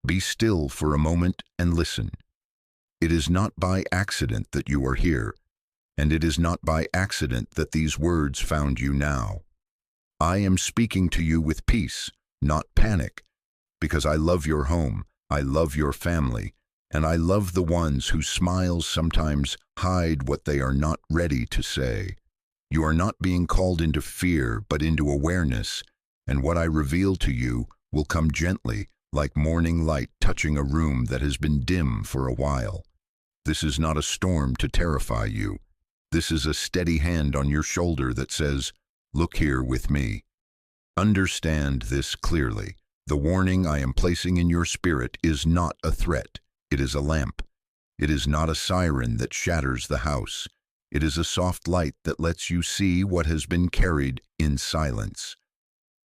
Be still for a moment and listen. It is not by accident that you are here, and it is not by accident that these words found you now. I am speaking to you with peace, not panic, because I love your home, I love your family, and I love the ones whose smiles sometimes hide what they are not ready to say. You are not being called into fear, but into awareness, and what I reveal to you will come gently, like morning light touching a room that has been dim for a while. This is not a storm to terrify you. This is a steady hand on your shoulder that says, "Look here with me." Understand this clearly. The warning I am placing in your spirit is not a threat. It is a lamp. It is not a siren that shatters the house. It is a soft light that lets you see what has been carried in silence.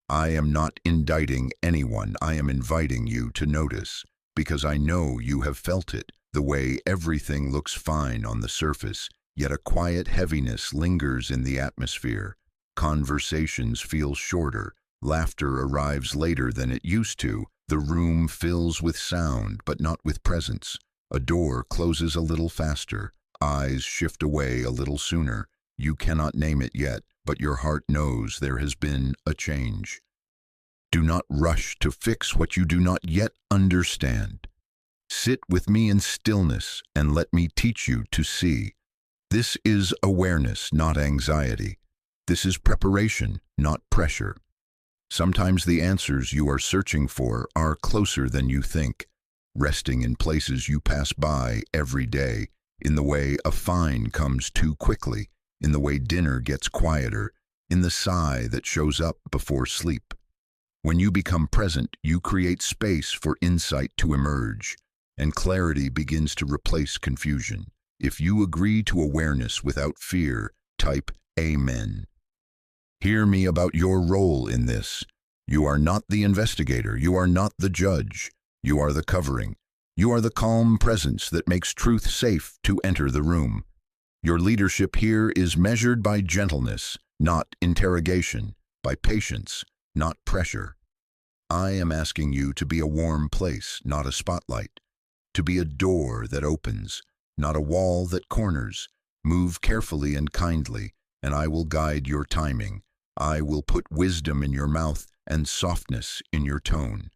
I am not indicting anyone. I am inviting you to notice, because I know you have felt it, the way everything looks fine on the surface, yet a quiet heaviness lingers in the atmosphere. Conversations feel shorter. Laughter arrives later than it used to. The room fills with sound, but not with presence. A door closes a little faster. Eyes shift away a little sooner. You cannot name it yet, but your heart knows there has been a change. Do not rush to fix what you do not yet understand. Sit with me in stillness and let me teach you to see. This is awareness, not anxiety. This is preparation, not pressure. Sometimes the answers you are searching for are closer than you think, resting in places you pass by every day, in the way a fine comes too quickly, in the way dinner gets quieter, in the sigh that shows up before sleep. When you become present, you create space for insight to emerge, and clarity begins to replace confusion. If you agree to awareness without fear, type Amen. Hear me about your role in this. You are not the investigator. You are not the judge. You are the covering. You are the calm presence that makes truth safe to enter the room. Your leadership here is measured by gentleness, not interrogation, by patience, not pressure. I am asking you to be a warm place, not a spotlight, to be a door that opens, not a wall that corners. Move carefully and kindly, and I will guide your timing. I will put wisdom in your mouth and softness in your tone.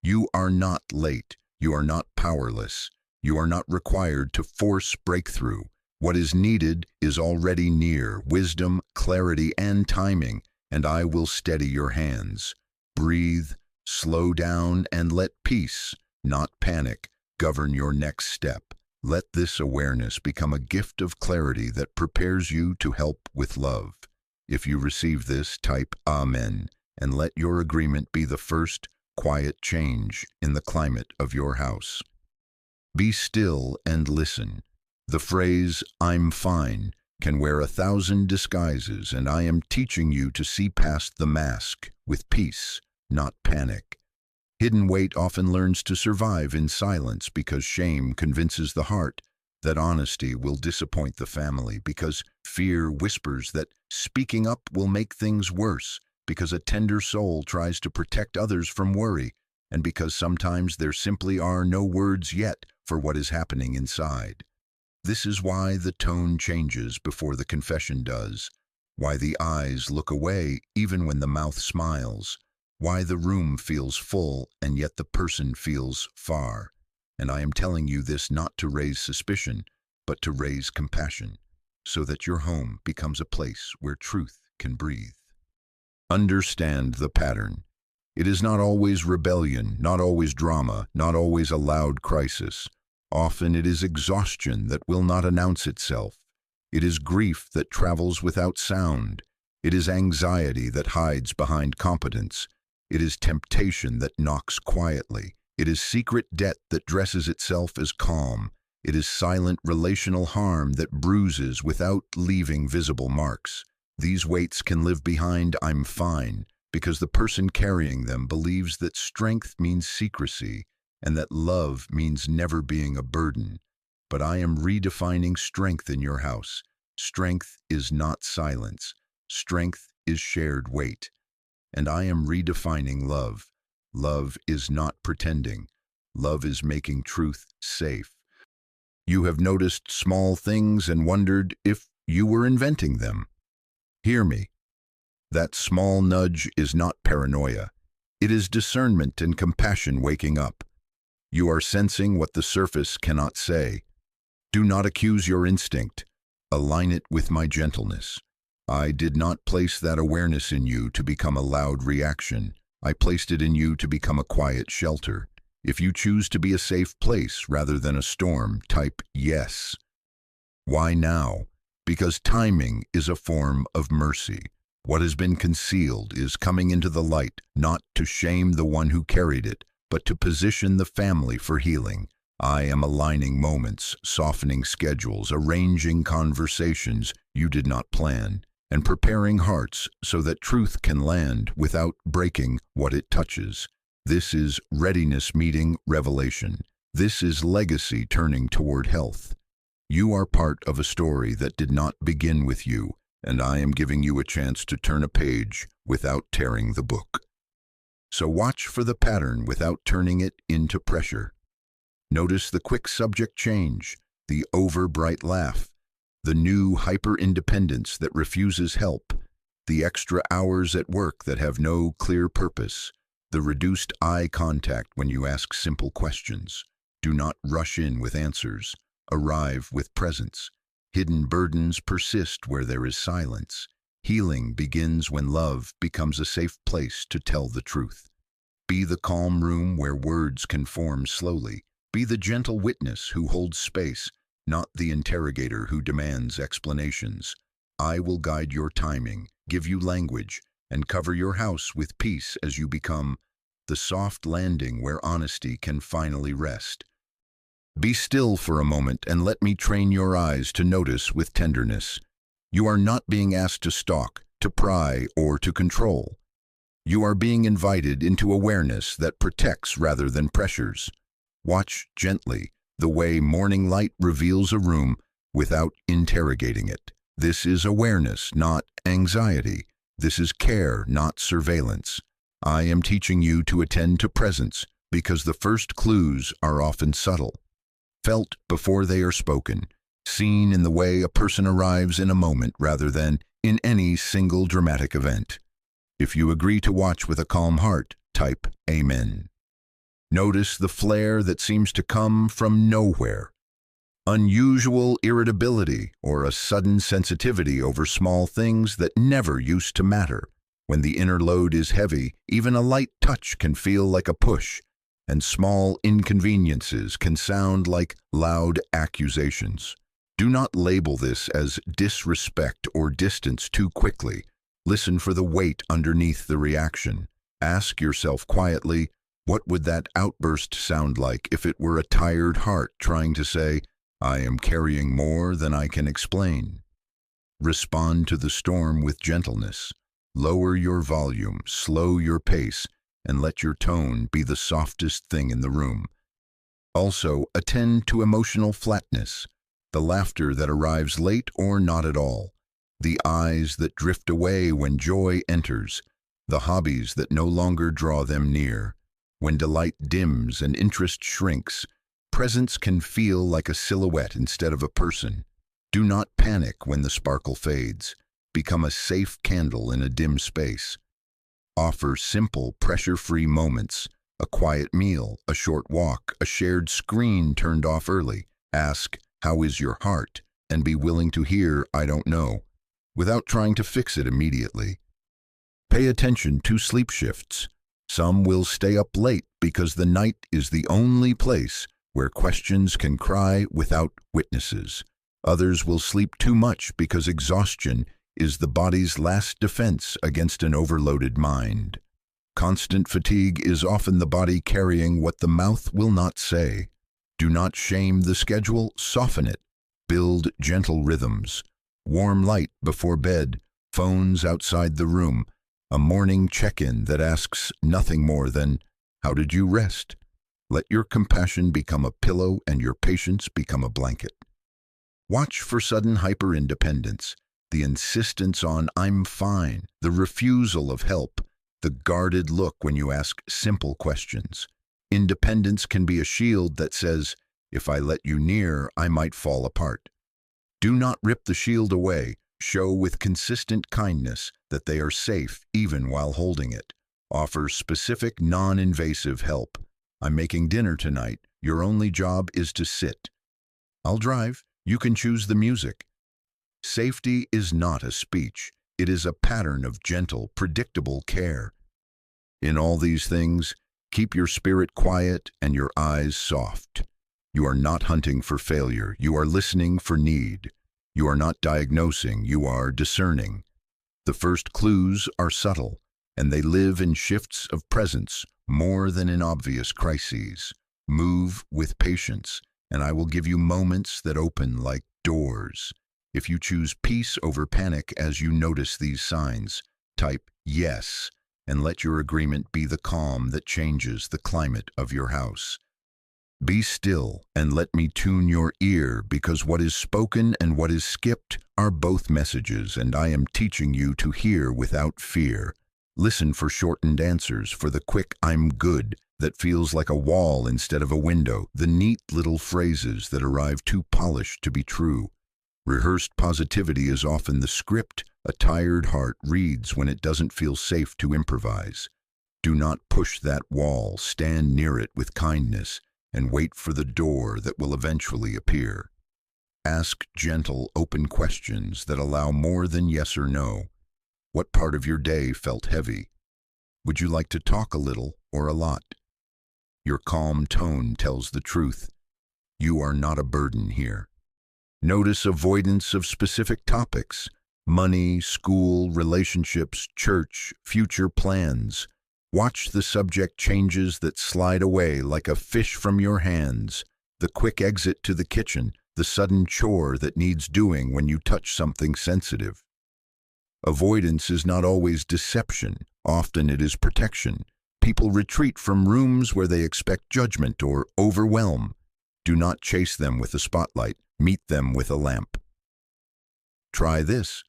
You are not late. You are not powerless. You are not required to force breakthrough. What is needed is already near: wisdom, clarity, and timing, and I will steady your hands. Breathe, slow down, and let peace, not panic, govern your next step. Let this awareness become a gift of clarity that prepares you to help with love. If you receive this, type Amen, and let your agreement be the first quiet change in the climate of your house. Be still and listen. The phrase, "I'm fine," can wear 1,000 disguises, and I am teaching you to see past the mask with peace, not panic. Hidden weight often learns to survive in silence because shame convinces the heart that honesty will disappoint the family, because fear whispers that speaking up will make things worse, because a tender soul tries to protect others from worry, and because sometimes there simply are no words yet for what is happening inside. This is why the tone changes before the confession does, why the eyes look away even when the mouth smiles, why the room feels full and yet the person feels far. And I am telling you this not to raise suspicion, but to raise compassion, so that your home becomes a place where truth can breathe. Understand the pattern. It is not always rebellion, not always drama, not always a loud crisis. Often it is exhaustion that will not announce itself. It is grief that travels without sound. It is anxiety that hides behind competence. It is temptation that knocks quietly. It is secret debt that dresses itself as calm. It is silent relational harm that bruises without leaving visible marks. These weights can live behind "I'm fine" because the person carrying them believes that strength means secrecy and that love means never being a burden. But I am redefining strength in your house. Strength is not silence. Strength is shared weight. And I am redefining love. Love is not pretending. Love is making truth safe. You have noticed small things and wondered if you were inventing them. Hear me. That small nudge is not paranoia. It is discernment and compassion waking up. You are sensing what the surface cannot say. Do not accuse your instinct. Align it with my gentleness. I did not place that awareness in you to become a loud reaction. I placed it in you to become a quiet shelter. If you choose to be a safe place rather than a storm, type yes. Why now? Because timing is a form of mercy. What has been concealed is coming into the light, not to shame the one who carried it, but to position the family for healing. I am aligning moments, softening schedules, arranging conversations you did not plan, and preparing hearts so that truth can land without breaking what it touches. This is readiness meeting revelation. This is legacy turning toward health. You are part of a story that did not begin with you, and I am giving you a chance to turn a page without tearing the book. So watch for the pattern without turning it into pressure. Notice the quick subject change, the over-bright laugh, the new hyper-independence that refuses help, the extra hours at work that have no clear purpose, the reduced eye contact when you ask simple questions. Do not rush in with answers. Arrive with presence. Hidden burdens persist where there is silence. Healing begins when love becomes a safe place to tell the truth. Be the calm room where words can form slowly. Be the gentle witness who holds space, not the interrogator who demands explanations. I will guide your timing, give you language, and cover your house with peace as you become the soft landing where honesty can finally rest. Be still for a moment and let me train your eyes to notice with tenderness. You are not being asked to stalk, to pry, or to control. You are being invited into awareness that protects rather than pressures. Watch gently the way morning light reveals a room without interrogating it. This is awareness, not anxiety. This is care, not surveillance. I am teaching you to attend to presence because the first clues are often subtle, felt before they are spoken, seen in the way a person arrives in a moment rather than in any single dramatic event. If you agree to watch with a calm heart, type Amen. Notice the flare that seems to come from nowhere. Unusual irritability or a sudden sensitivity over small things that never used to matter. When the inner load is heavy, even a light touch can feel like a push, and small inconveniences can sound like loud accusations. Do not label this as disrespect or distance too quickly. Listen for the weight underneath the reaction. Ask yourself quietly, what would that outburst sound like if it were a tired heart trying to say, I am carrying more than I can explain? Respond to the storm with gentleness. Lower your volume, slow your pace, and let your tone be the softest thing in the room. Also, attend to emotional flatness, the laughter that arrives late or not at all, the eyes that drift away when joy enters, the hobbies that no longer draw them near. When delight dims and interest shrinks, presence can feel like a silhouette instead of a person. Do not panic when the sparkle fades. Become a safe candle in a dim space. Offer simple, pressure-free moments, a quiet meal, a short walk, a shared screen turned off early. Ask, how is your heart? And be willing to hear, I don't know, without trying to fix it immediately. Pay attention to sleep shifts. Some will stay up late because the night is the only place where questions can cry without witnesses. Others will sleep too much because exhaustion is the body's last defense against an overloaded mind. Constant fatigue is often the body carrying what the mouth will not say. Do not shame the schedule, soften it. Build gentle rhythms. Warm light before bed, phones outside the room, a morning check-in that asks nothing more than, how did you rest? Let your compassion become a pillow and your patience become a blanket. Watch for sudden hyper-independence, the insistence on I'm fine, the refusal of help, the guarded look when you ask simple questions. Independence can be a shield that says, if I let you near, I might fall apart. Do not rip the shield away. Show with consistent kindness that they are safe even while holding it. Offer specific, non-invasive help. I'm making dinner tonight. Your only job is to sit. I'll drive. You can choose the music. Safety is not a speech. It is a pattern of gentle, predictable care. In all these things, keep your spirit quiet and your eyes soft. You are not hunting for failure. You are listening for need. You are not diagnosing. You are discerning. The first clues are subtle, and they live in shifts of presence more than in obvious crises. Move with patience, and I will give you moments that open like doors. If you choose peace over panic as you notice these signs, type yes, and let your agreement be the calm that changes the climate of your house. Be still and let me tune your ear, because what is spoken and what is skipped are both messages, and I am teaching you to hear without fear. Listen for shortened answers, for the quick "I'm good" that feels like a wall instead of a window, the neat little phrases that arrive too polished to be true. Rehearsed positivity is often the script a tired heart reads when it doesn't feel safe to improvise. Do not push that wall. Stand near it with kindness and wait for the door that will eventually appear. Ask gentle, open questions that allow more than yes or no. What part of your day felt heavy? Would you like to talk a little or a lot? Your calm tone tells the truth. You are not a burden here. Notice avoidance of specific topics: money, school, relationships, church, future plans. Watch the subject changes that slide away like a fish from your hands, the quick exit to the kitchen, the sudden chore that needs doing when you touch something sensitive. Avoidance is not always deception. Often it is protection. People retreat from rooms where they expect judgment or overwhelm. Do not chase them with a spotlight. Meet them with a lamp. Try this.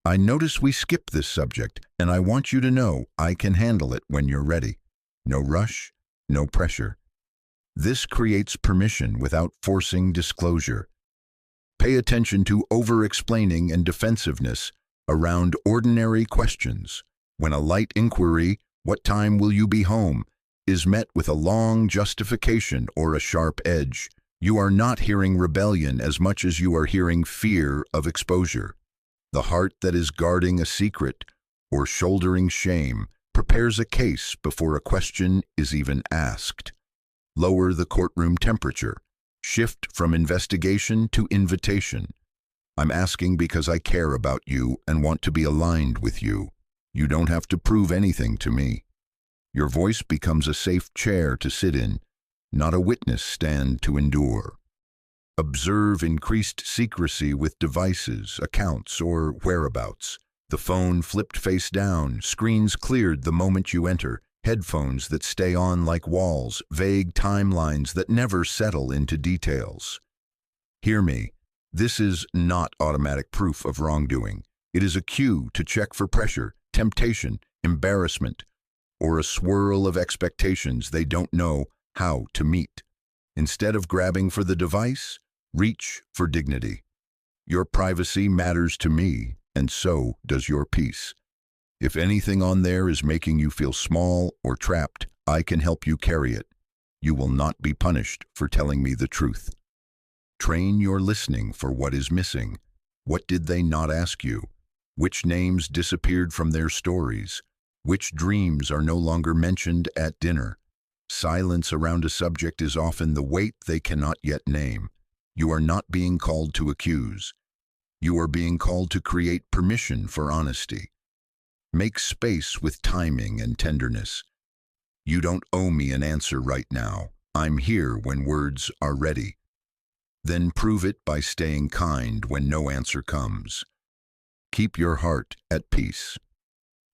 I notice we skip this subject, and I want you to know I can handle it when you're ready. No rush, no pressure. This creates permission without forcing disclosure. Pay attention to over-explaining and defensiveness around ordinary questions. When a light inquiry, "What time will you be home?" is met with a long justification or a sharp edge, you are not hearing rebellion as much as you are hearing fear of exposure. The heart that is guarding a secret or shouldering shame prepares a case before a question is even asked. Lower the courtroom temperature. Shift from investigation to invitation. I'm asking because I care about you and want to be aligned with you. You don't have to prove anything to me. Your voice becomes a safe chair to sit in, not a witness stand to endure. Observe increased secrecy with devices, accounts, or whereabouts. The phone flipped face down, screens cleared the moment you enter, headphones that stay on like walls, vague timelines that never settle into details. Hear me. This is not automatic proof of wrongdoing. It is a cue to check for pressure, temptation, embarrassment, or a swirl of expectations they don't know how to meet. Instead of grabbing for the device, reach for dignity. Your privacy matters to me, and so does your peace. If anything on there is making you feel small or trapped, I can help you carry it. You will not be punished for telling me the truth. Train your listening for what is missing. What did they not ask you? Which names disappeared from their stories? Which dreams are no longer mentioned at dinner? Silence around a subject is often the weight they cannot yet name. You are not being called to accuse. You are being called to create permission for honesty. Make space with timing and tenderness. You don't owe me an answer right now. I'm here when words are ready. Then prove it by staying kind when no answer comes. Keep your heart at peace.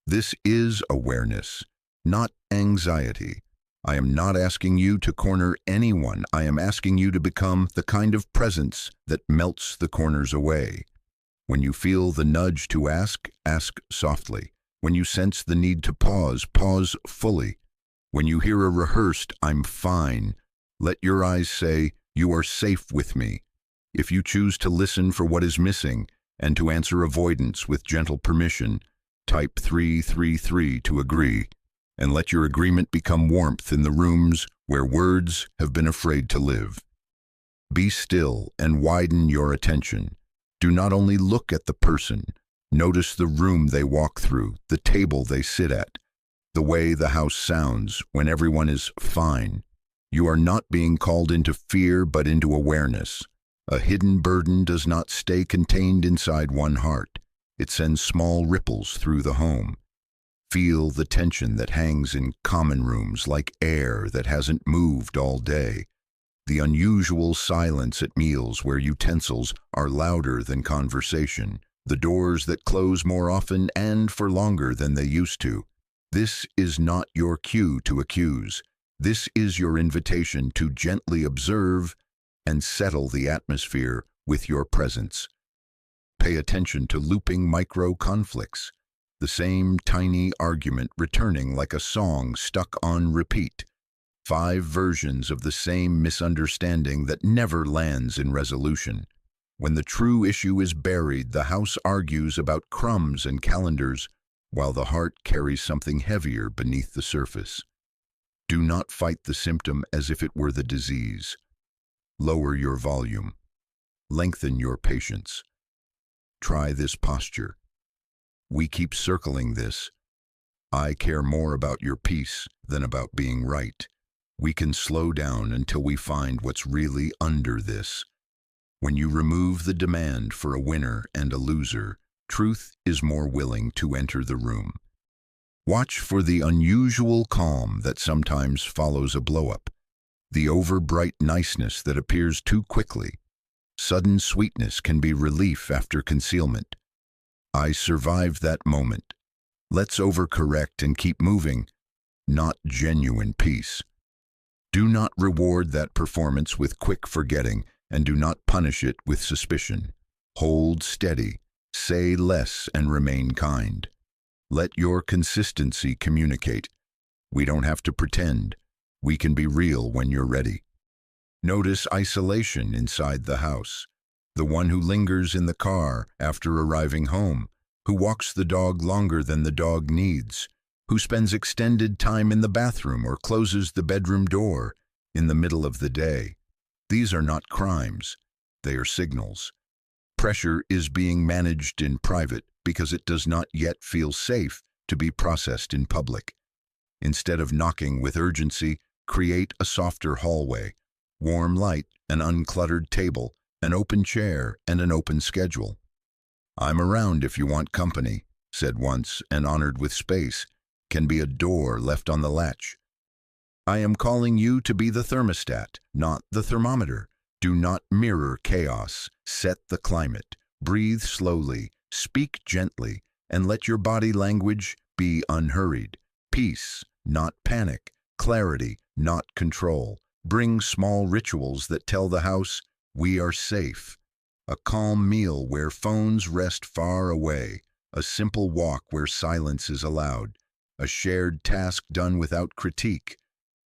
This is awareness, not anxiety. I am not asking you to corner anyone. I am asking you to become the kind of presence that melts the corners away. When you feel the nudge to ask, ask softly. When you sense the need to pause, pause fully. When you hear a rehearsed, "I'm fine," let your eyes say, "You are safe with me." If you choose to listen for what is missing and to answer avoidance with gentle permission, type 333 to agree, and let your agreement become warmth in the rooms where words have been afraid to live. Be still and widen your attention. Do not only look at the person, notice the room they walk through, the table they sit at, the way the house sounds when everyone is fine. You are not being called into fear but into awareness. A hidden burden does not stay contained inside one heart. It sends small ripples through the home. Feel the tension that hangs in common rooms like air that hasn't moved all day. The unusual silence at meals where utensils are louder than conversation. The doors that close more often and for longer than they used to. This is not your cue to accuse. This is your invitation to gently observe and settle the atmosphere with your presence. Pay attention to looping micro-conflicts, the same tiny argument returning like a song stuck on repeat. 5 versions of the same misunderstanding that never lands in resolution. When the true issue is buried, the house argues about crumbs and calendars, while the heart carries something heavier beneath the surface. Do not fight the symptom as if it were the disease. Lower your volume. Lengthen your patience. Try this posture. We keep circling this. I care more about your peace than about being right. We can slow down until we find what's really under this. When you remove the demand for a winner and a loser, truth is more willing to enter the room. Watch for the unusual calm that sometimes follows a blow-up, the over-bright niceness that appears too quickly. Sudden sweetness can be relief after concealment. I survived that moment. Let's overcorrect and keep moving, not genuine peace. Do not reward that performance with quick forgetting, and do not punish it with suspicion. Hold steady, say less, and remain kind. Let your consistency communicate. We don't have to pretend. We can be real when you're ready. Notice isolation inside the house. The one who lingers in the car after arriving home, who walks the dog longer than the dog needs, who spends extended time in the bathroom or closes the bedroom door in the middle of the day. These are not crimes. They are signals. Pressure is being managed in private because it does not yet feel safe to be processed in public. Instead of knocking with urgency, create a softer hallway, warm light, an uncluttered table, an open chair, and an open schedule. "I'm around if you want company," said once, and honored with space, can be a door left on the latch. I am calling you to be the thermostat, not the thermometer. Do not mirror chaos. Set the climate. Breathe slowly, speak gently, and let your body language be unhurried. Peace, not panic. Clarity, not control. Bring small rituals that tell the house, we are safe. A calm meal where phones rest far away. A simple walk where silence is allowed. A shared task done without critique.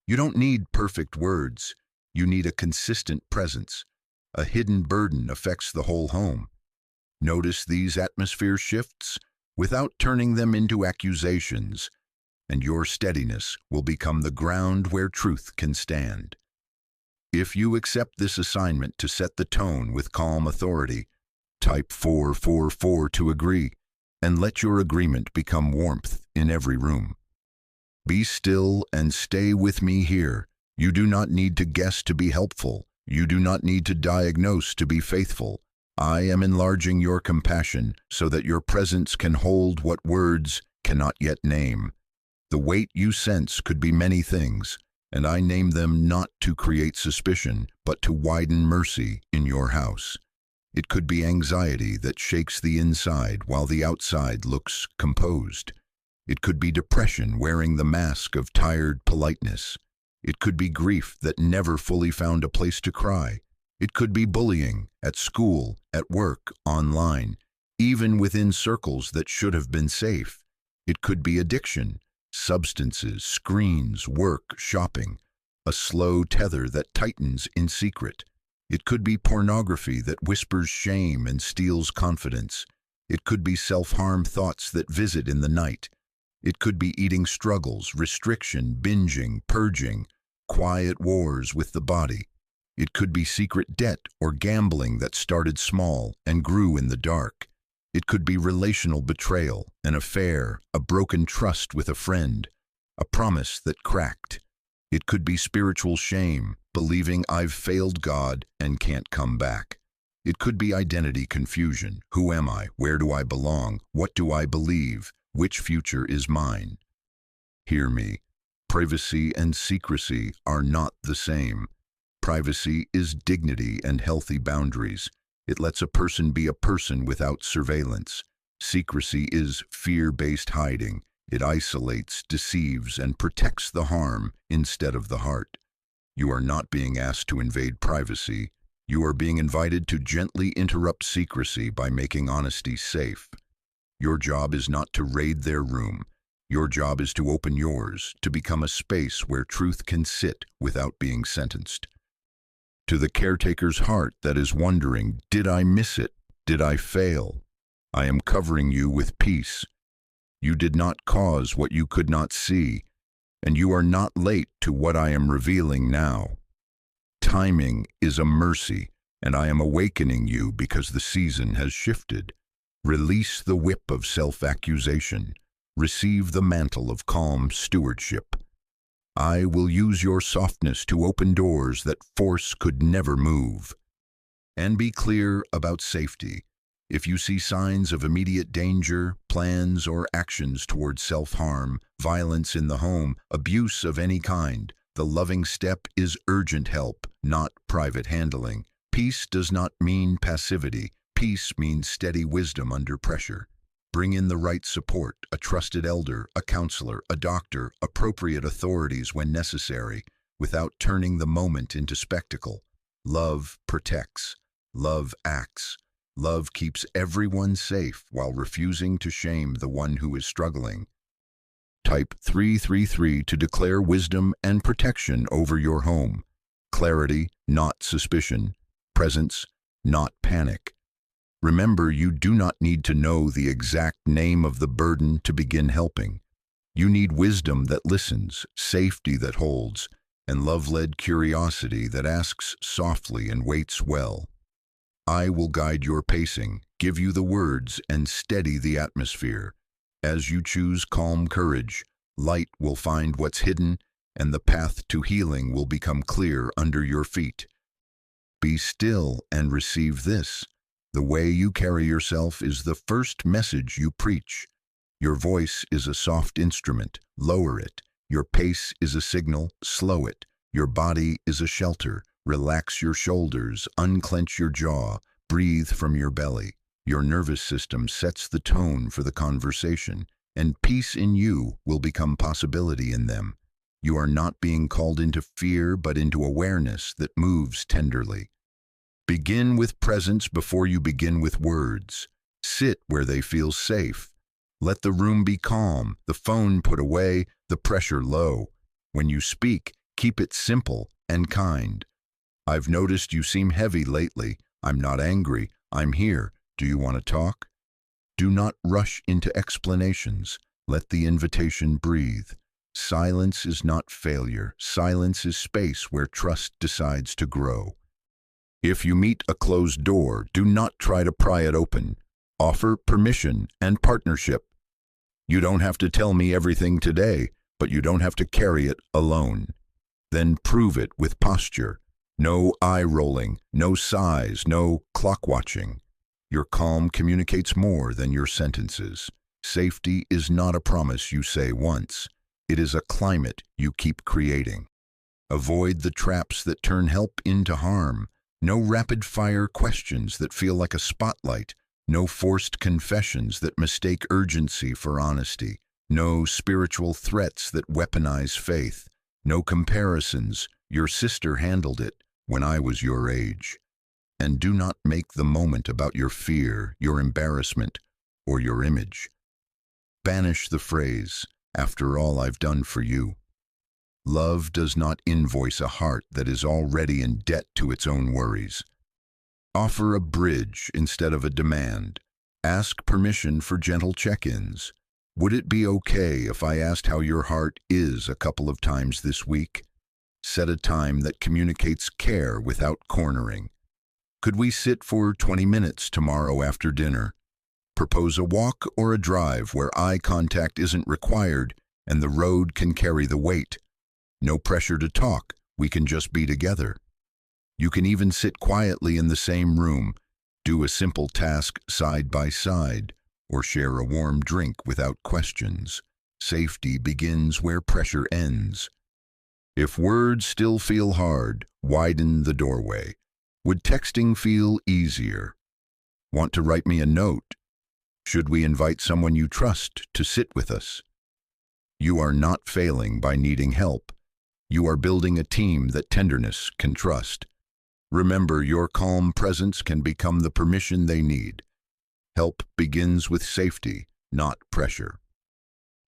You don't need perfect words. You need a consistent presence. A hidden burden affects the whole home. Notice these atmosphere shifts without turning them into accusations, and your steadiness will become the ground where truth can stand. If you accept this assignment to set the tone with calm authority, type 444 to agree, and let your agreement become warmth in every room. Be still and stay with me here. You do not need to guess to be helpful. You do not need to diagnose to be faithful. I am enlarging your compassion so that your presence can hold what words cannot yet name. The weight you sense could be many things, and I name them not to create suspicion, but to widen mercy in your house. It could be anxiety that shakes the inside while the outside looks composed. It could be depression wearing the mask of tired politeness. It could be grief that never fully found a place to cry. It could be bullying at school, at work, online, even within circles that should have been safe. It could be addiction, substances, screens, work, shopping. A slow tether that tightens in secret. It could be pornography that whispers shame and steals confidence. It could be self-harm thoughts that visit in the night. It could be eating struggles, restriction, binging, purging, quiet wars with the body. It could be secret debt or gambling that started small and grew in the dark. It could be relational betrayal, an affair, a broken trust with a friend, a promise that cracked. It could be spiritual shame, believing I've failed God and can't come back. It could be identity confusion. Who am I? Where do I belong? What do I believe? Which future is mine? Hear me. Privacy and secrecy are not the same. Privacy is dignity and healthy boundaries. It lets a person be a person without surveillance. Secrecy is fear-based hiding. It isolates, deceives, and protects the harm instead of the heart. You are not being asked to invade privacy. You are being invited to gently interrupt secrecy by making honesty safe. Your job is not to raid their room. Your job is to open yours, to become a space where truth can sit without being sentenced. To the caretaker's heart that is wondering, did I miss it? Did I fail? I am covering you with peace. You did not cause what you could not see, and you are not late to what I am revealing now. Timing is a mercy, and I am awakening you because the season has shifted. Release the whip of self-accusation. Receive the mantle of calm stewardship. I will use your softness to open doors that force could never move. And be clear about safety. If you see signs of immediate danger, plans or actions towards self-harm, violence in the home, abuse of any kind, the loving step is urgent help, not private handling. Peace does not mean passivity. Peace means steady wisdom under pressure. Bring in the right support, a trusted elder, a counselor, a doctor, appropriate authorities when necessary, without turning the moment into spectacle. Love protects. Love acts. Love keeps everyone safe while refusing to shame the one who is struggling. Type 333 to declare wisdom and protection over your home. Clarity, not suspicion. Presence, not panic. Remember, you do not need to know the exact name of the burden to begin helping. You need wisdom that listens, safety that holds, and love-led curiosity that asks softly and waits well. I will guide your pacing, give you the words, and steady the atmosphere. As you choose calm courage, light will find what's hidden, and the path to healing will become clear under your feet. Be still and receive this. The way you carry yourself is the first message you preach. Your voice is a soft instrument, lower it. Your pace is a signal, slow it. Your body is a shelter. Relax your shoulders, unclench your jaw, breathe from your belly. Your nervous system sets the tone for the conversation, and peace in you will become possibility in them. You are not being called into fear, but into awareness that moves tenderly. Begin with presence before you begin with words. Sit where they feel safe. Let the room be calm, the phone put away, the pressure low. When you speak, keep it simple and kind. I've noticed you seem heavy lately. I'm not angry. I'm here. Do you want to talk? Do not rush into explanations. Let the invitation breathe. Silence is not failure. Silence is space where trust decides to grow. If you meet a closed door, do not try to pry it open. Offer permission and partnership. You don't have to tell me everything today, but you don't have to carry it alone. Then prove it with posture. No eye rolling, no sighs, no clock watching. Your calm communicates more than your sentences. Safety is not a promise you say once. It is a climate you keep creating. Avoid the traps that turn help into harm. No rapid-fire questions that feel like a spotlight. No forced confessions that mistake urgency for honesty. No spiritual threats that weaponize faith. No comparisons. Your sister handled it when I was your age. And do not make the moment about your fear, your embarrassment, or your image. Banish the phrase, after all I've done for you. Love does not invoice a heart that is already in debt to its own worries. Offer a bridge instead of a demand. Ask permission for gentle check-ins. Would it be okay if I asked how your heart is a couple of times this week? Set a time that communicates care without cornering. Could we sit for 20 minutes tomorrow after dinner? Propose a walk or a drive where eye contact isn't required and the road can carry the weight. No pressure to talk, we can just be together. You can even sit quietly in the same room, do a simple task side by side, or share a warm drink without questions. Safety begins where pressure ends. If words still feel hard, widen the doorway. Would texting feel easier? Want to write me a note? Should we invite someone you trust to sit with us? You are not failing by needing help. You are building a team that tenderness can trust. Remember, your calm presence can become the permission they need. Help begins with safety, not pressure.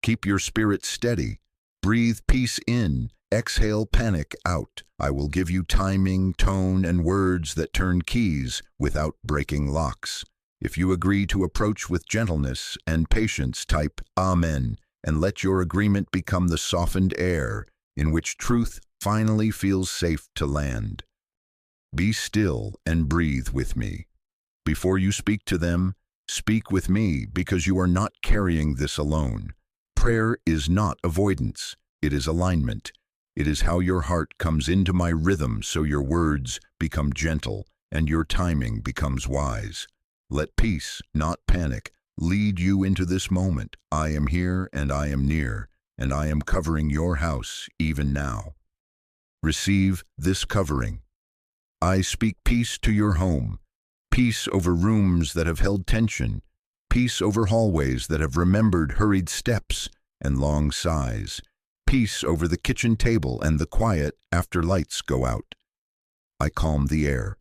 Keep your spirit steady. Breathe peace in. Exhale panic out. I will give you timing, tone, and words that turn keys without breaking locks. If you agree to approach with gentleness and patience, type Amen, and let your agreement become the softened air in which truth finally feels safe to land. Be still and breathe with me. Before you speak to them, speak with me because you are not carrying this alone. Prayer is not avoidance, it is alignment. It is how your heart comes into my rhythm so your words become gentle and your timing becomes wise. Let peace, not panic, lead you into this moment. I am here and I am near, and I am covering your house even now. Receive this covering. I speak peace to your home, peace over rooms that have held tension, peace over hallways that have remembered hurried steps and long sighs, peace over the kitchen table and the quiet after lights go out. I calm the air.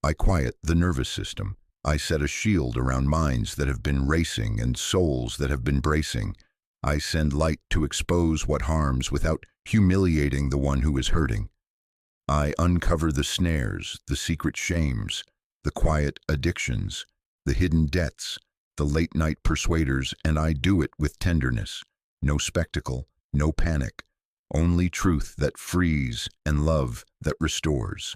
I quiet the nervous system. I set a shield around minds that have been racing and souls that have been bracing. I send light to expose what harms without humiliating the one who is hurting. I uncover the snares, the secret shames, the quiet addictions, the hidden debts, the late-night persuaders, and I do it with tenderness. No spectacle, no panic, only truth that frees and love that restores.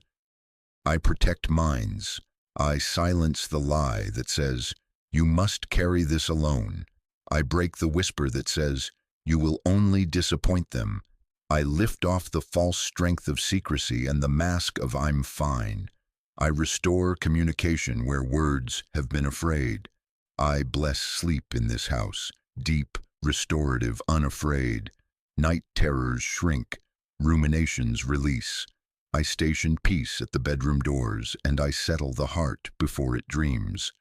I protect minds. I silence the lie that says, you must carry this alone. I break the whisper that says, you will only disappoint them. I lift off the false strength of secrecy and the mask of I'm fine. I restore communication where words have been afraid. I bless sleep in this house, deep, restorative, unafraid. Night terrors shrink, ruminations release. I station peace at the bedroom doors, and I settle the heart before it dreams.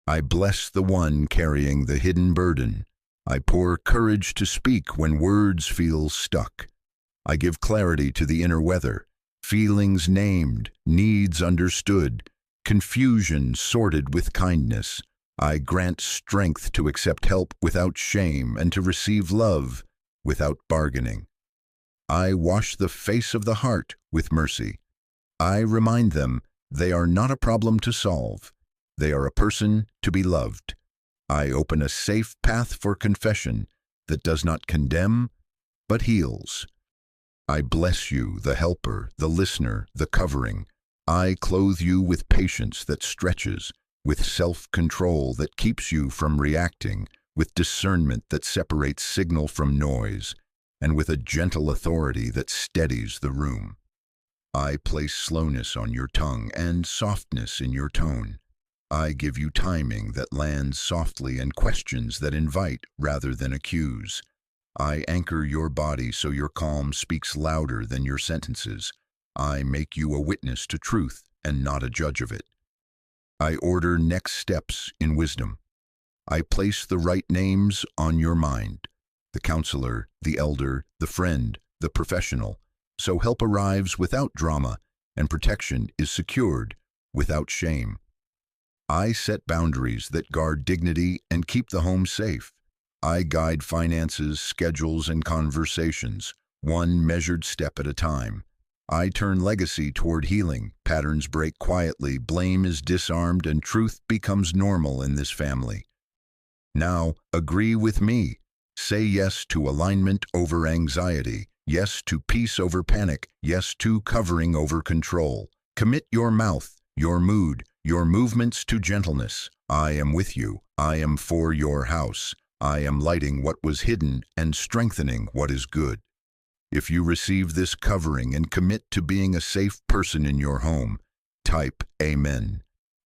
I bless the one carrying the hidden burden. I pour courage to speak when words feel stuck. I give clarity to the inner weather, feelings named, needs understood, confusion sorted with kindness. I grant strength to accept help without shame and to receive love without bargaining. I wash the face of the heart with mercy. I remind them they are not a problem to solve. They are a person to be loved. I open a safe path for confession that does not condemn, but heals. I bless you, the helper, the listener, the covering. I clothe you with patience that stretches, with self-control that keeps you from reacting, with discernment that separates signal from noise, and with a gentle authority that steadies the room. I place slowness on your tongue and softness in your tone. I give you timing that lands softly and questions that invite rather than accuse. I anchor your body so your calm speaks louder than your sentences. I make you a witness to truth and not a judge of it. I order next steps in wisdom. I place the right names on your mind. The counselor, the elder, the friend, the professional. So help arrives without drama and protection is secured without shame. I set boundaries that guard dignity and keep the home safe. I guide finances, schedules, and conversations, one measured step at a time. I turn legacy toward healing, patterns break quietly, blame is disarmed, and truth becomes normal in this family. Now, agree with me. Say yes to alignment over anxiety, yes to peace over panic, yes to covering over control. Commit your mouth, your mood, your movements to gentleness. I am with you. I am for your house. I am lighting what was hidden and strengthening what is good. If you receive this covering and commit to being a safe person in your home, type Amen.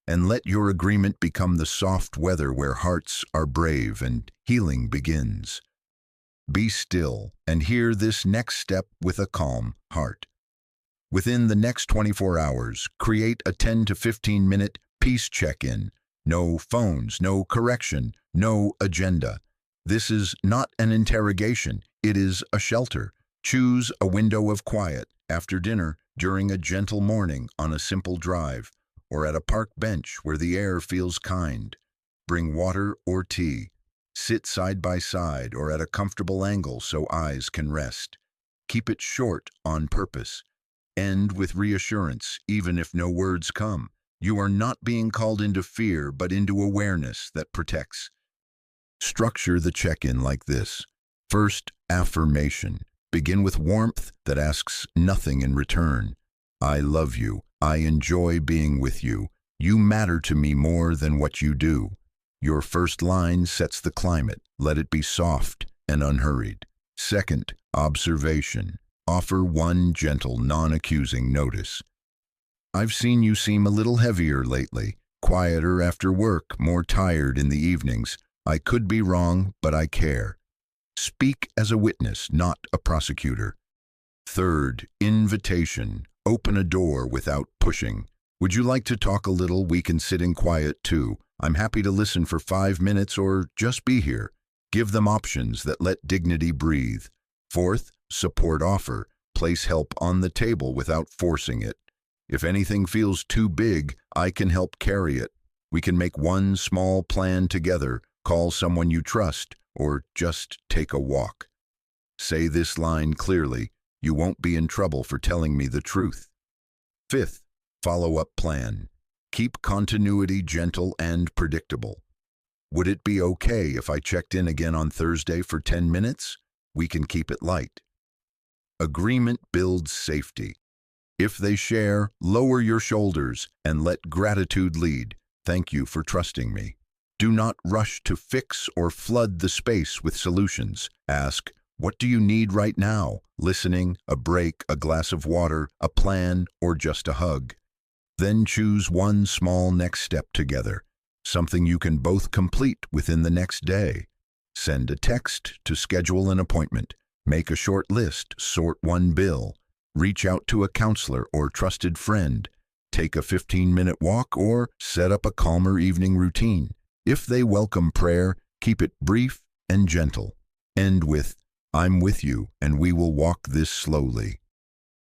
And let your agreement become the soft weather where hearts are brave and healing begins. Be still and hear this next step with a calm heart. Within the next 24 hours, create a 10 to 15-minute peace check-in. No phones, no correction, no agenda. This is not an interrogation, it is a shelter. Choose a window of quiet, after dinner, during a gentle morning, on a simple drive, or at a park bench where the air feels kind. Bring water or tea. Sit side by side or at a comfortable angle so eyes can rest. Keep it short on purpose. End with reassurance, even if no words come. You are not being called into fear, but into awareness that protects. Structure the check-in like this. First, affirmation. Begin with warmth that asks nothing in return. I love you. I enjoy being with you. You matter to me more than what you do. Your first line sets the climate. Let it be soft and unhurried. Second, observation. Offer one gentle, non-accusing notice. I've seen you seem a little heavier lately, quieter after work, more tired in the evenings. I could be wrong, but I care. Speak as a witness, not a prosecutor. Third, invitation. Open a door without pushing. Would you like to talk a little? We can sit in quiet too. I'm happy to listen for 5 minutes or just be here. Give them options that let dignity breathe. Fourth, support offer. Place help on the table without forcing it. If anything feels too big, I can help carry it. We can make one small plan together, call someone you trust, or just take a walk. Say this line clearly. You won't be in trouble for telling me the truth. Fifth, follow-up plan. Keep continuity gentle and predictable. Would it be okay if I checked in again on Thursday for 10 minutes? We can keep it light. Agreement builds safety. If they share, lower your shoulders and let gratitude lead. Thank you for trusting me. Do not rush to fix or flood the space with solutions. Ask, what do you need right now? Listening, a break, a glass of water, a plan, or just a hug. Then choose one small next step together, something you can both complete within the next day. Send a text to schedule an appointment. Make a short list, sort one bill. Reach out to a counselor or trusted friend. Take a 15-minute walk or set up a calmer evening routine. If they welcome prayer, keep it brief and gentle. End with, I'm with you and we will walk this slowly.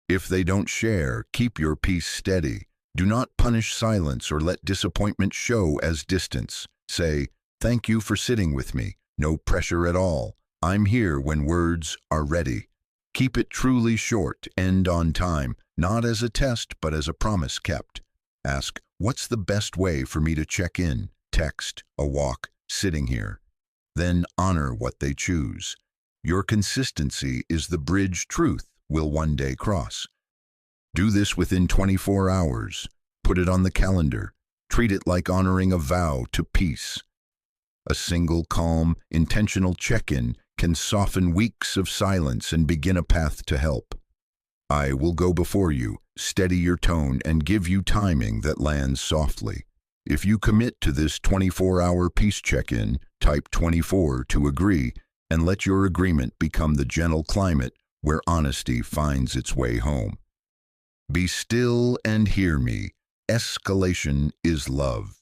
If they don't share, keep your peace steady. Do not punish silence or let disappointment show as distance. Say, thank you for sitting with me. No pressure at all. I'm here when words are ready. Keep it truly short, end on time, not as a test but as a promise kept. Ask, what's the best way for me to check in? Text, a walk, sitting here. Then honor what they choose. Your consistency is the bridge truth will one day cross. Do this within 24 hours. Put it on the calendar. Treat it like honoring a vow to peace. A single, calm, intentional check-in can soften weeks of silence and begin a path to help. I will go before you, steady your tone, and give you timing that lands softly. If you commit to this 24-hour peace check-in, type 24 to agree, and let your agreement become the gentle climate where honesty finds its way home. Be still and hear me. Escalation is love.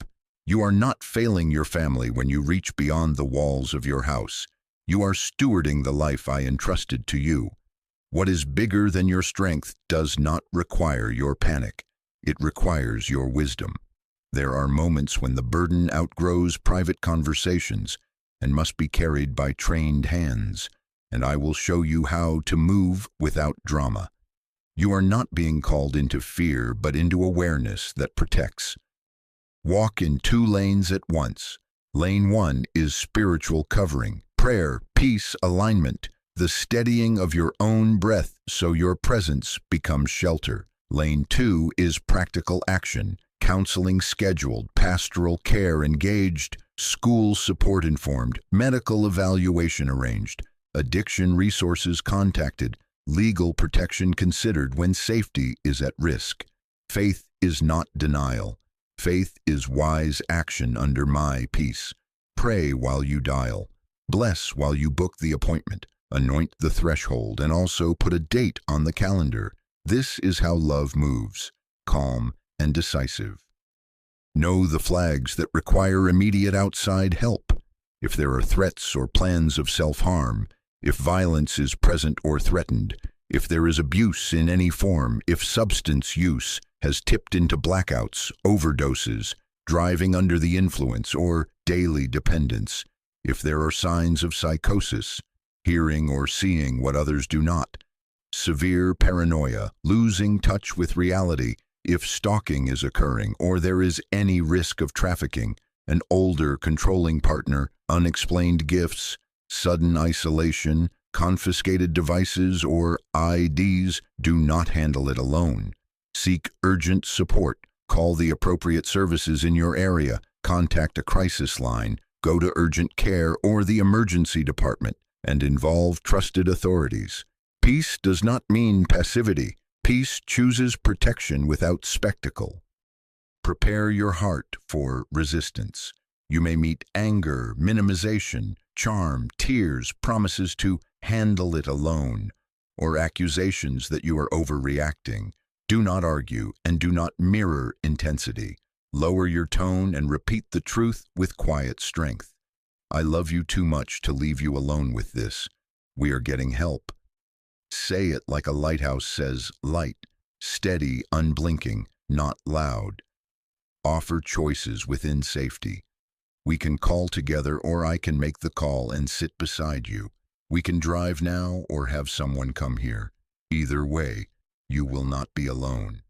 You are not failing your family when you reach beyond the walls of your house. You are stewarding the life I entrusted to you. What is bigger than your strength does not require your panic. It requires your wisdom. There are moments when the burden outgrows private conversations, and must be carried by trained hands, and I will show you how to move without drama. You are not being called into fear, but into awareness that protects. Walk in 2 lanes at once. Lane 1 is spiritual covering, prayer, peace, alignment, the steadying of your own breath so your presence becomes shelter. Lane 2 is practical action, counseling scheduled, pastoral care engaged, school support informed, medical evaluation arranged, addiction resources contacted, legal protection considered when safety is at risk. Faith is not denial. Faith is wise action under my peace. Pray while you dial. Bless while you book the appointment. Anoint the threshold and also put a date on the calendar. This is how love moves, calm and decisive. Know the flags that require immediate outside help. If there are threats or plans of self-harm, if violence is present or threatened, if there is abuse in any form, if substance use has tipped into blackouts, overdoses, driving under the influence, or daily dependence, if there are signs of psychosis, hearing or seeing what others do not, severe paranoia, losing touch with reality, if stalking is occurring or there is any risk of trafficking, an older controlling partner, unexplained gifts, sudden isolation, confiscated devices, or IDs, do not handle it alone. Seek urgent support. Call the appropriate services in your area. Contact a crisis line. Go to urgent care or the emergency department and involve trusted authorities. Peace does not mean passivity. Peace chooses protection without spectacle. Prepare your heart for resistance. You may meet anger, minimization, charm, tears, promises to handle it alone, or accusations that you are overreacting. Do not argue and do not mirror intensity. Lower your tone and repeat the truth with quiet strength. I love you too much to leave you alone with this. We are getting help. Say it like a lighthouse says, light, steady, unblinking, not loud. Offer choices within safety. We can call together or I can make the call and sit beside you. We can drive now or have someone come here. Either way, you will not be alone.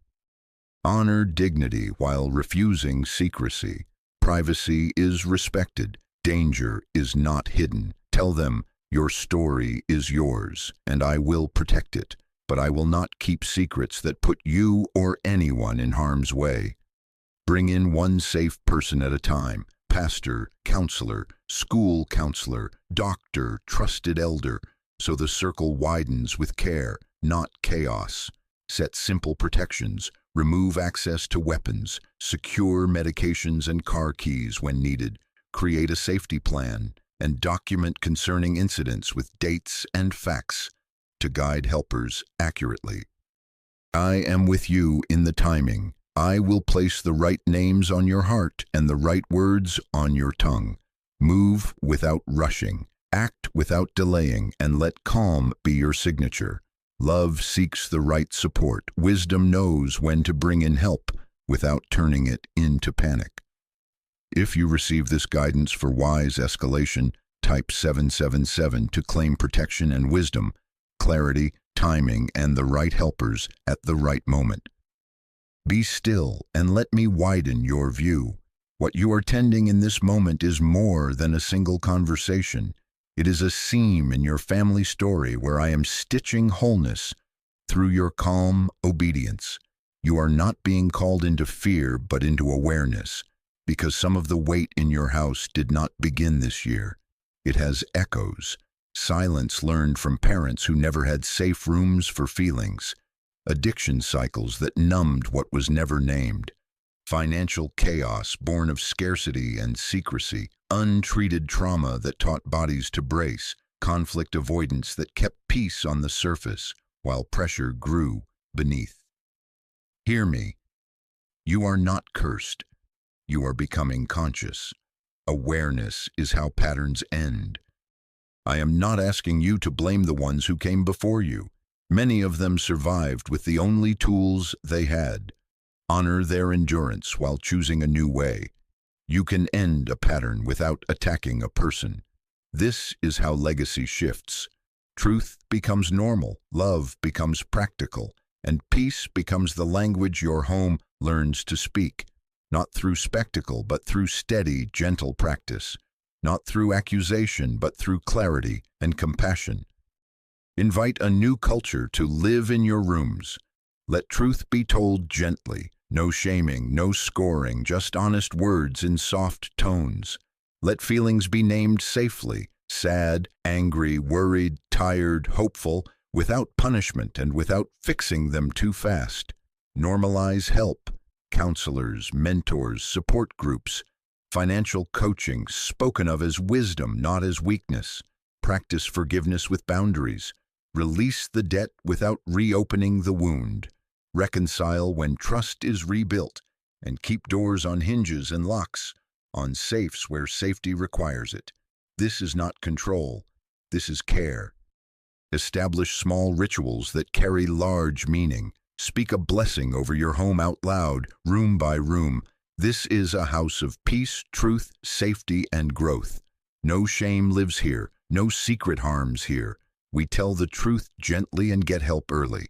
Honor dignity while refusing secrecy. Privacy is respected. Danger is not hidden. Tell them, your story is yours, and I will protect it, but I will not keep secrets that put you or anyone in harm's way. Bring in one safe person at a time. Pastor, counselor, school counselor, doctor, trusted elder, so the circle widens with care, not chaos. Set simple protections, remove access to weapons, secure medications and car keys when needed, create a safety plan, and document concerning incidents with dates and facts to guide helpers accurately. I am with you in the timing. I will place the right names on your heart and the right words on your tongue. Move without rushing, act without delaying, and let calm be your signature. Love seeks the right support. Wisdom knows when to bring in help without turning it into panic. If you receive this guidance for wise escalation, type 777 to claim protection and wisdom, clarity, timing, and the right helpers at the right moment. Be still and let me widen your view. What you are tending in this moment is more than a single conversation. It is a seam in your family story where I am stitching wholeness through your calm obedience. You are not being called into fear but into awareness, because some of the weight in your house did not begin this year. It has echoes, silence learned from parents who never had safe rooms for feelings, addiction cycles that numbed what was never named, financial chaos born of scarcity and secrecy, untreated trauma that taught bodies to brace, conflict avoidance that kept peace on the surface while pressure grew beneath. Hear me. You are not cursed. You are becoming conscious. Awareness is how patterns end. I am not asking you to blame the ones who came before you. Many of them survived with the only tools they had. Honor their endurance while choosing a new way. You can end a pattern without attacking a person. This is how legacy shifts. Truth becomes normal, love becomes practical, and peace becomes the language your home learns to speak, not through spectacle, but through steady, gentle practice, not through accusation, but through clarity and compassion. Invite a new culture to live in your rooms. Let truth be told gently, no shaming, no scoring, just honest words in soft tones. Let feelings be named safely, sad, angry, worried, tired, hopeful, without punishment and without fixing them too fast. Normalize help, counselors, mentors, support groups, financial coaching spoken of as wisdom, not as weakness. Practice forgiveness with boundaries. Release the debt without reopening the wound. Reconcile when trust is rebuilt, and keep doors on hinges and locks, on safes where safety requires it. This is not control. This is care. Establish small rituals that carry large meaning. Speak a blessing over your home out loud, room by room. This is a house of peace, truth, safety, and growth. No shame lives here. No secret harms here. We tell the truth gently and get help early.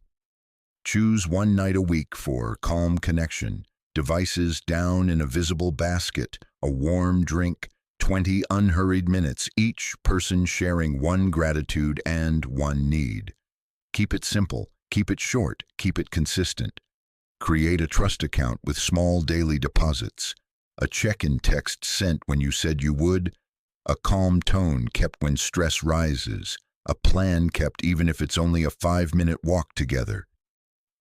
Choose one night a week for calm connection. Devices down in a visible basket, a warm drink, 20 unhurried minutes, each person sharing one gratitude and one need. Keep it simple, keep it short, keep it consistent. Create a trust account with small daily deposits. A check-in text sent when you said you would. A calm tone kept when stress rises. A plan kept even if it's only a 5-minute walk together.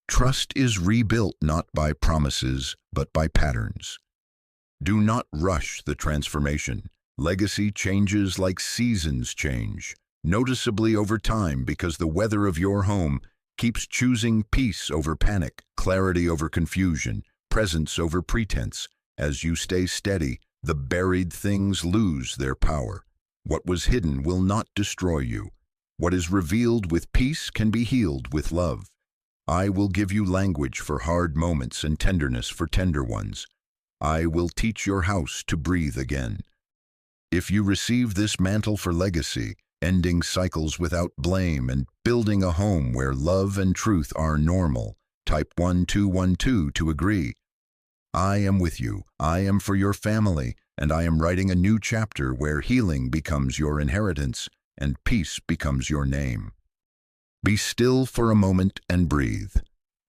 Trust is rebuilt not by promises, but by patterns. Do not rush the transformation. Legacy changes like seasons change, noticeably over time because the weather of your home keeps choosing peace over panic, clarity over confusion, presence over pretense. As you stay steady, the buried things lose their power. What was hidden will not destroy you. What is revealed with peace can be healed with love. I will give you language for hard moments and tenderness for tender ones. I will teach your house to breathe again. If you receive this mantle for legacy, ending cycles without blame and building a home where love and truth are normal, type 1212 to agree. I am with you, I am for your family, and I am writing a new chapter where healing becomes your inheritance and peace becomes your name. Be still for a moment and breathe.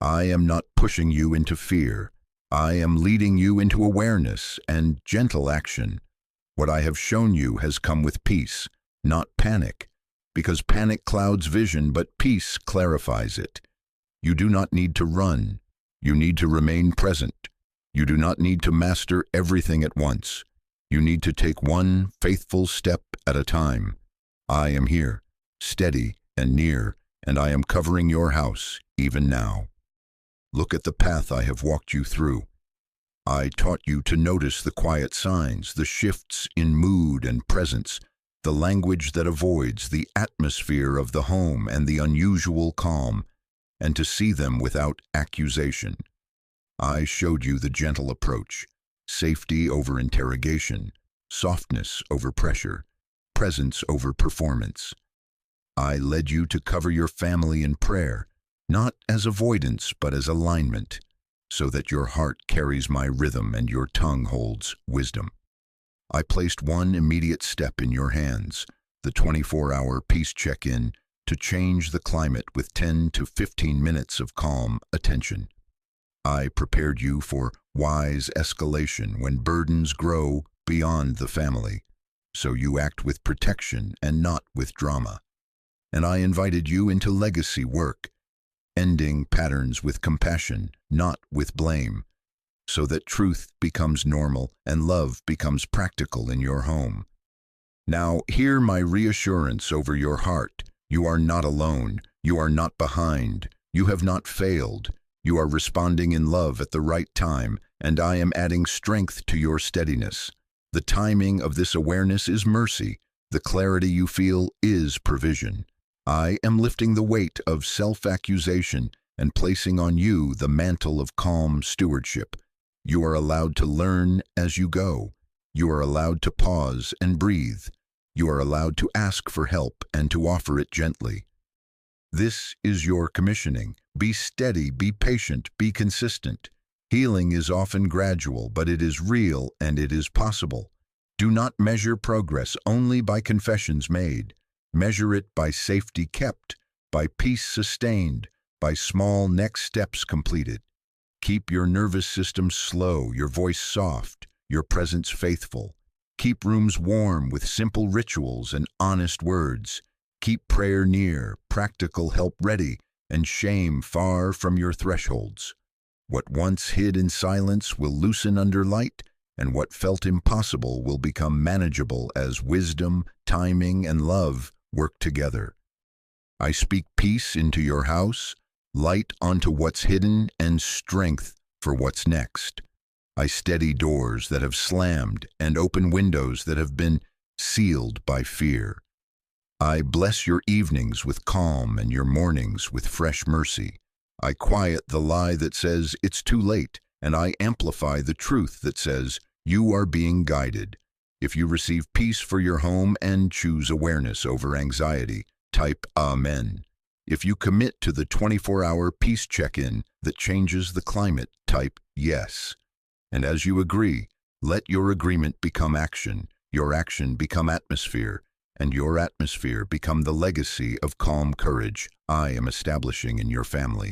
I am not pushing you into fear. I am leading you into awareness and gentle action. What I have shown you has come with peace, not panic, because panic clouds vision, but peace clarifies it. You do not need to run. You need to remain present. You do not need to master everything at once. You need to take one faithful step at a time. I am here, steady and near, and I am covering your house, even now. Look at the path I have walked you through. I taught you to notice the quiet signs, the shifts in mood and presence, the language that avoids, the atmosphere of the home and the unusual calm, and to see them without accusation. I showed you the gentle approach, safety over interrogation, softness over pressure, presence over performance. I led you to cover your family in prayer, not as avoidance but as alignment, so that your heart carries my rhythm and your tongue holds wisdom. I placed one immediate step in your hands, the 24-hour peace check-in, to change the climate with 10 to 15 minutes of calm attention. I prepared you for wise escalation when burdens grow beyond the family, so you act with protection and not with drama. And I invited you into legacy work, ending patterns with compassion, not with blame, so that truth becomes normal and love becomes practical in your home. Now hear my reassurance over your heart. You are not alone. You are not behind. You have not failed. You are responding in love at the right time, and I am adding strength to your steadiness. The timing of this awareness is mercy. The clarity you feel is provision. I am lifting the weight of self-accusation and placing on you the mantle of calm stewardship. You are allowed to learn as you go. You are allowed to pause and breathe. You are allowed to ask for help and to offer it gently. This is your commissioning. Be steady, be patient, be consistent. Healing is often gradual, but it is real and it is possible. Do not measure progress only by confessions made. Measure it by safety kept, by peace sustained, by small next steps completed. Keep your nervous system slow, your voice soft, your presence faithful. Keep rooms warm with simple rituals and honest words. Keep prayer near, practical help ready, and shame far from your thresholds. What once hid in silence will loosen under light, and what felt impossible will become manageable as wisdom, timing, and love work together. I speak peace into your house, light onto what's hidden, and strength for what's next. I steady doors that have slammed and open windows that have been sealed by fear. I bless your evenings with calm and your mornings with fresh mercy. I quiet the lie that says it's too late, and I amplify the truth that says you are being guided. If you receive peace for your home and choose awareness over anxiety, type Amen. If you commit to the 24-hour peace check-in that changes the climate, type Yes. And as you agree, let your agreement become action, your action become atmosphere, and your atmosphere become the legacy of calm courage I am establishing in your family.